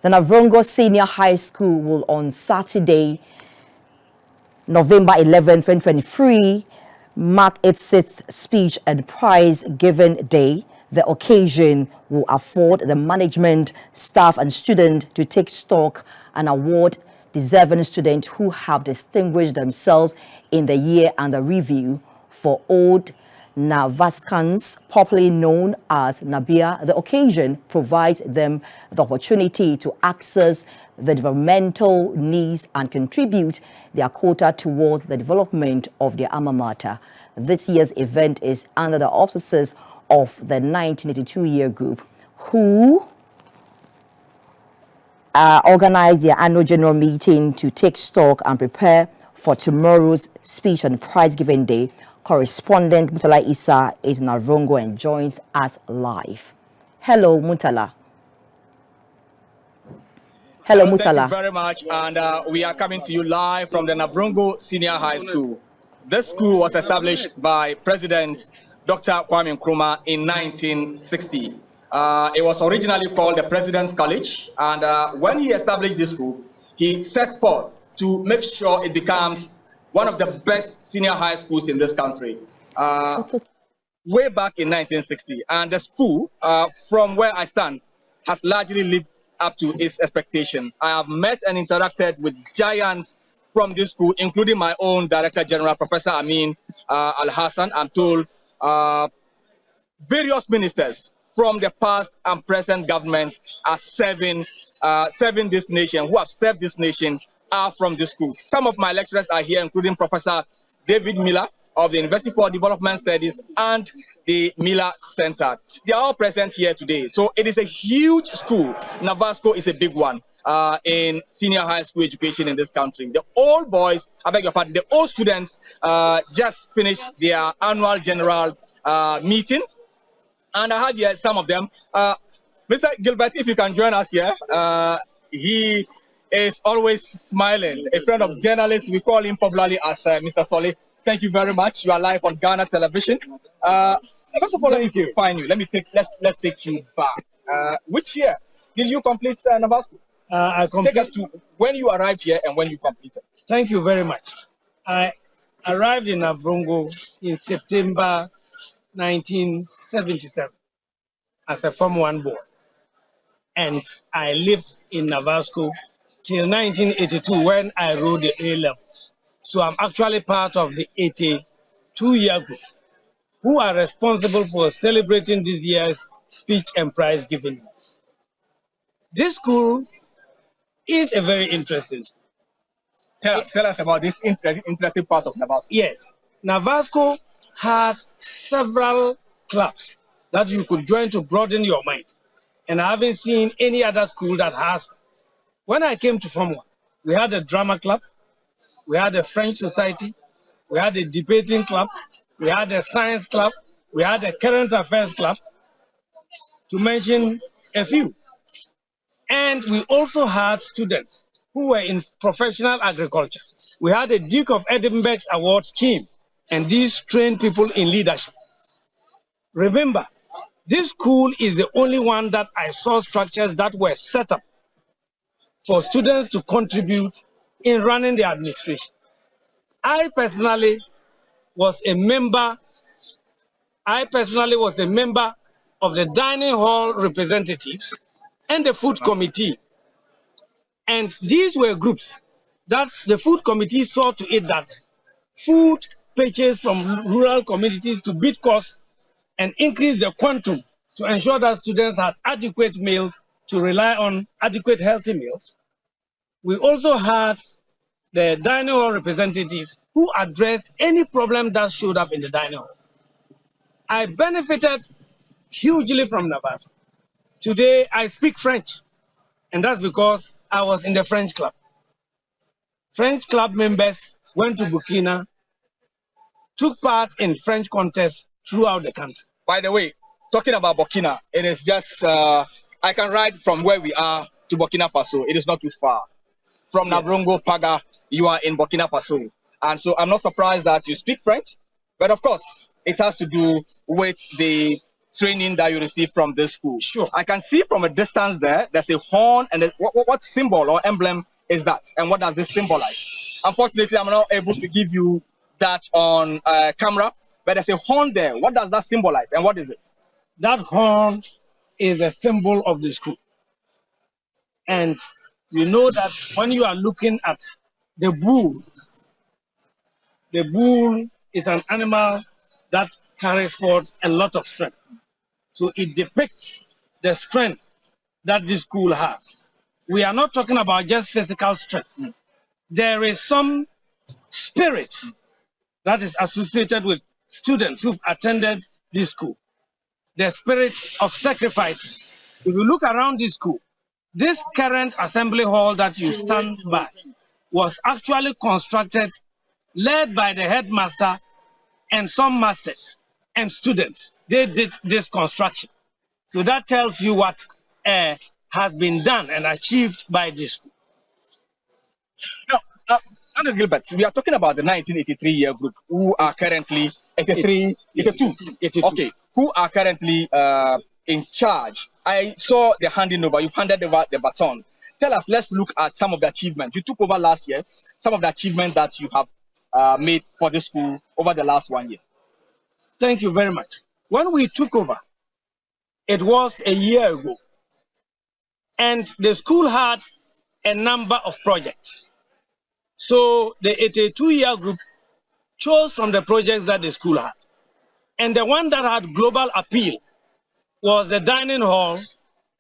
The Navrongo Senior High School will on Saturday, November 11, 2023, mark its 6th speech and prize giving day. The occasion will afford the management, staff and students to take stock and award deserving students who have distinguished themselves in the year under review. For old NAVASCANS, popularly known as NABIA, the occasion provides them the opportunity to access the developmental needs and contribute their quota towards the development of their alma mater. This year's event is under the auspices of the 1982 year group, who organized their annual general meeting to take stock and prepare for tomorrow's speech and prize giving day. Correspondent Murtala Issah is in Navrongo and joins us live. Hello, Murtala. Hello, Murtala. Thank you very much, and we are coming to you live from the Navrongo Senior High School. This school was established by President Dr. Kwame Nkrumah in 1960. It was originally called the President's College, and when he established this school, he set forth to make sure it becomes one of the best senior high schools in this country. Way back in 1960, and the school, from where I stand, has largely lived up to its expectations. I have met and interacted with giants from this school, including my own Director General, Professor Amin Al-Hassan. I'm told various ministers from the past and present government are serving this nation, who have served this nation, are from this school. Some of my lecturers are here, including Professor David Miller of the University for Development Studies and the Miller Center. They are all present here today. So it is a huge school. NAVASCO is a big one in senior high school education in this country. The old boys, I beg your pardon, the old students just finished their annual general meeting. And I have here some of them. Mr. Gilbert, if you can join us here. He is always smiling. A friend of journalists, we call him popularly as Mr. Solly. Thank you very much. You are live on Ghana television. First of all, let me find you. Let's take you back. Which year did you complete NAVASCO? Take us to when you arrived here and when you completed. Thank you very much. I arrived in Navrongo in September 1977 as a Form 1 boy, and I lived in NAVASCO till 1982 when I wrote the A levels. So I'm actually part of the 82-year group who are responsible for celebrating this year's speech and prize giving. This school is a very interesting school. Tell us about this interesting part of NAVASCO. Yes, NAVASCO had several clubs that you could join to broaden your mind. And I haven't seen any other school that has that. When I came to Form 1, we had a drama club, we had a French society, we had a debating club, we had a science club, we had a current affairs club, to mention a few. And we also had students who were in professional agriculture. We had a Duke of Edinburgh's award scheme, and these trained people in leadership. Remember, this school is the only one that I saw structures that were set up for students to contribute in running the administration. I personally was a member of the dining hall representatives and the food committee. And these were groups that the food committee saw to it that food purchased from rural communities to beat costs and increase the quantum to ensure that students had adequate meals, to rely on adequate healthy meals. We also had the dining hall representatives who addressed any problem that showed up in the dining hall. I benefited hugely from NAVASCO. Today, I speak French, and that's because I was in the French club. French club members went to Burkina, took part in French contests throughout the country. By the way, talking about Burkina, it is just, I can ride from where we are to Burkina Faso. It is not too far. From Navrongo, Paga, you are in Burkina Faso. And so I'm not surprised that you speak French, but of course, it has to do with the training that you receive from this school? Sure. I can see from a distance there's a horn, and what symbol or emblem is that? And what does this symbolize? Unfortunately, I'm not able to give you that on camera, but there's a horn there. What does that symbolize, and what is it? That horn is a symbol of the school. And you know that when you are looking at the bull is an animal that carries forth a lot of strength. So it depicts the strength that this school has. We are not talking about just physical strength. There is some spirit that is associated with students who've attended this school. The spirit of sacrifice. If you look around this school, this current assembly hall that you stand by was actually constructed, led by the headmaster and some masters and students. They did this construction. So that tells you what has been done and achieved by this school. Now, Andrew Gilbert, we are talking about the 1983 year group who are currently 82. Okay, who are currently in charge. I saw the handing over. You've handed over the baton. Tell us. Let's look at some of the achievements you took over last year. Some of the achievements that you have made for the school over the last 1 year. Thank you very much. When we took over, it was a year ago, and the school had a number of projects. So the 82-year group chose from the projects that the school had. And the one that had global appeal was the dining hall,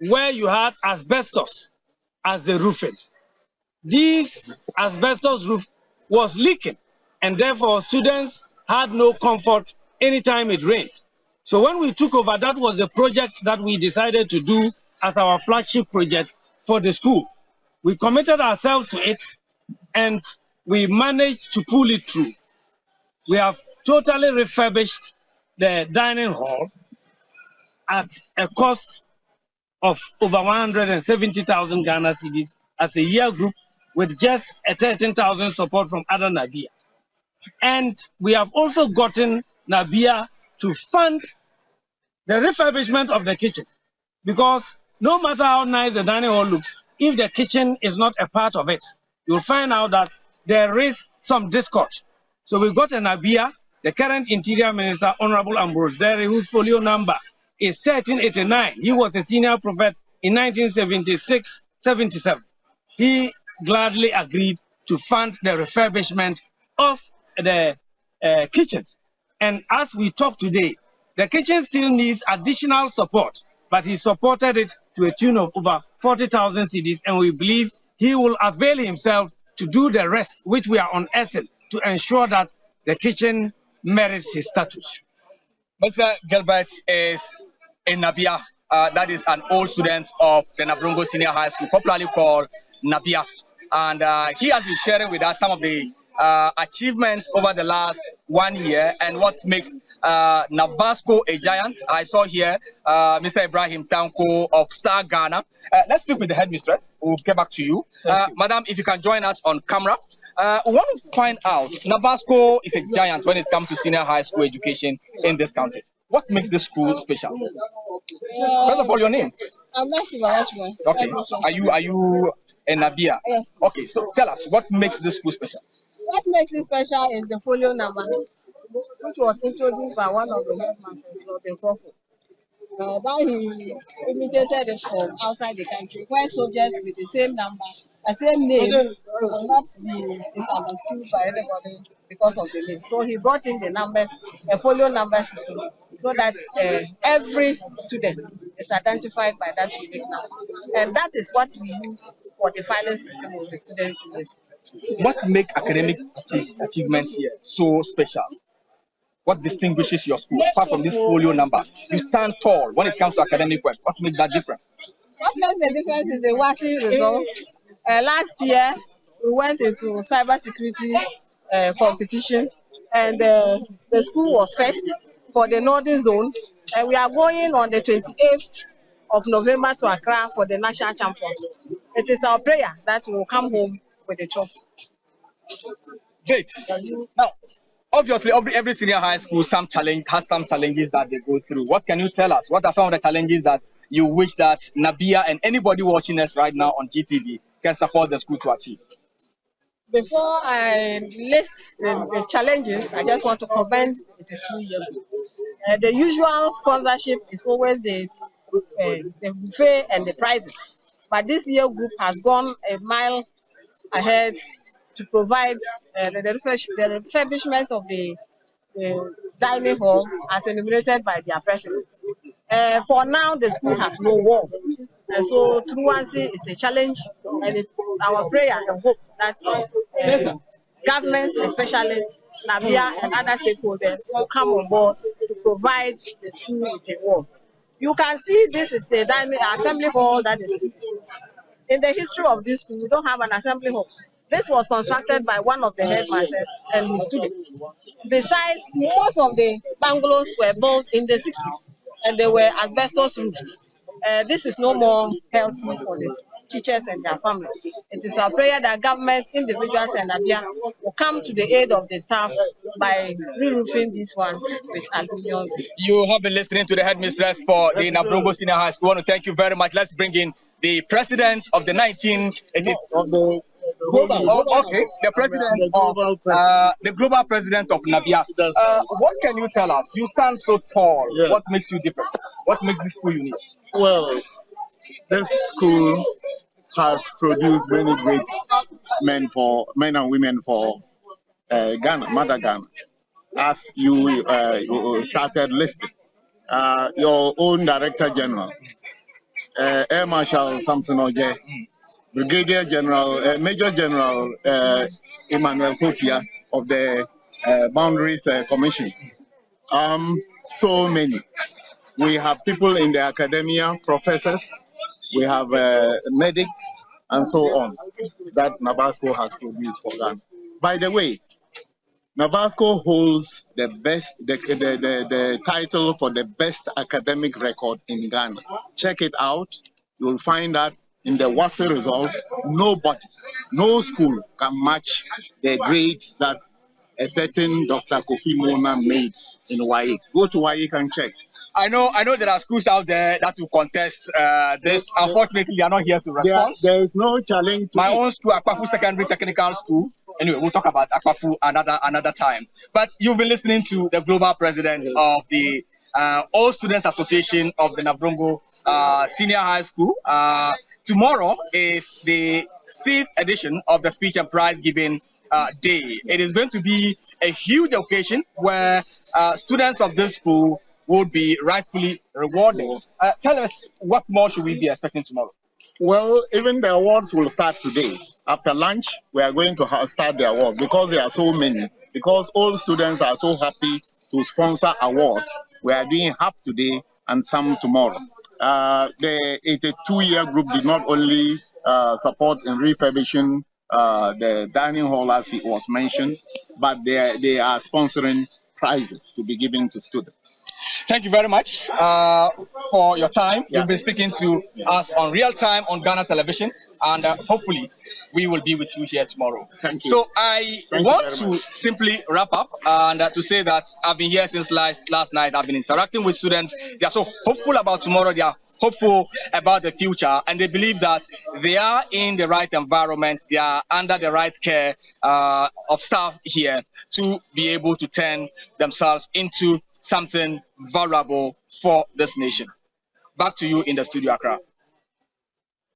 where you had asbestos as the roofing. This asbestos roof was leaking, and therefore students had no comfort anytime it rained. So when we took over, that was the project that we decided to do as our flagship project for the school. We committed ourselves to it, and we managed to pull it through. We have totally refurbished the dining hall at a cost of over 170,000 Ghana cedis as a year group, with just a 13,000 support from other NABIA. And we have also gotten NABIA to fund the refurbishment of the kitchen, because no matter how nice the dining hall looks, if the kitchen is not a part of it, you'll find out that there is some discord. So we've got a NABIA, the current Interior Minister, Honorable Ambrose Derry, whose folio number is 1389. He was a senior prophet in 1976-77. He gladly agreed to fund the refurbishment of the kitchen. And as we talk today, the kitchen still needs additional support, but he supported it to a tune of over 40,000 cedis, and we believe he will avail himself to do the rest, which we are unearthing, to ensure that the kitchen merits his status. Mr. Gilbert is a NABIA, that is an old student of the Navrongo Senior High School, popularly called NABIA. And he has been sharing with us some of the achievements over the last 1 year and what makes NAVASCO a giant. I saw here Mr. Ibrahim Tanko of Star Ghana. Let's speak with the headmistress. We'll get back to you. Madam, if you can join us on camera. We want to find out, NAVASCO is a giant when it comes to senior high school education in this country. What makes this school special? First of all, your name. Okay. Are you a NABIA? Yes. Okay, so tell us, what makes this school special? What makes it special is the folio number, which was introduced by one of the headmasters, Robin Crawford. That he imitated it from outside the country, where soldiers with the same number, the same name, will not be misunderstood by anybody because of the name. So he brought in the numbers, a folio number system, so that every student is identified by that unique number. And that is what we use for the filing system of the students in this. What makes academic achievements here so special? What distinguishes your school apart from this folio number? You stand tall when it comes to academic work. What makes that difference? What makes the difference is the WASI results. Last year, we went into cybersecurity competition, and the school was first for the Northern Zone. And we are going on the 28th of November to Accra for the national champions. It is our prayer that we will come home with the trophy. Great. Now, Obviously, every senior high school has some challenges that they go through. What can you tell us? What are some of the challenges that you wish that NABIA and anybody watching us right now on GTV can support the school to achieve? Before I list the challenges, I just want to commend the 2-year group. The usual sponsorship is always the buffet and the prizes, but this year group has gone a mile ahead to provide the refurbishment of the dining hall as enumerated by their president. For now, the school has no wall, and so truancy is a challenge, and it's our prayer and hope that government, especially NABIA and other stakeholders, will come on board to provide the school with a wall. You can see this is the assembly hall that the school is. In the history of this school, we don't have an assembly hall. This was constructed by one of the headmasters and his students. Besides, most of the bungalows were built in the 60s and they were asbestos roofed. This is no more healthy for the teachers and their families. It is our prayer that government, individuals, and NABIA will come to the aid of the staff by re-roofing these ones with aluminum. You have been listening to the headmistress for the Navrongo Senior High School. I want to thank you very much. Let's bring in the president of the 1980. The president of the global president of NABIA. What can you tell us? You stand so tall. Yeah. What makes you different? What makes this school unique? Well, this school has produced many great men and women for Ghana, Mother Ghana. As you started listing, your own Director General, Air Marshal Samson Oje, Brigadier General, Major General Emmanuel Kotia of the Boundaries Commission. So many. We have people in the academia, professors, we have medics, and so on, that NABASCO has produced for Ghana. By the way, NABASCO holds the title for the best academic record in Ghana. Check it out. You will find that in the WASI results, no school can match the grades that a certain Dr. Kofi Mona made in WAEC. Go to WAEC and check. I know there are schools out there that will contest this. Unfortunately, they are not here to respond. There is no challenge. My own school, Akwafu Secondary Technical School. Anyway, we'll talk about Akwafu another time. But you've been listening to the global president of the All Students Association of the Navrongo Senior High School. Tomorrow is the 6th edition of the speech and prize giving day. It is going to be a huge occasion where students of this school would be rightfully rewarded. Tell us, what more should we be expecting tomorrow? Well, even the awards will start today. After lunch, we are going to start the awards because there are so many. Because all students are so happy to sponsor awards. We are doing half today and some tomorrow. The 82-year group did not only support in refurbishing the dining hall as it was mentioned, but they are sponsoring prizes to be given to students. Thank you very much for your time. Yeah. You've been speaking to us on real time on Ghana television, and hopefully we will be with you here tomorrow. Thank you. So I want to simply wrap up and to say that I've been here since last night. I've been interacting with students. They are so hopeful about tomorrow. They are hopeful about the future, and they believe that they are in the right environment, they are under the right care of staff here to be able to turn themselves into something valuable for this nation. Back to you in the studio, Accra.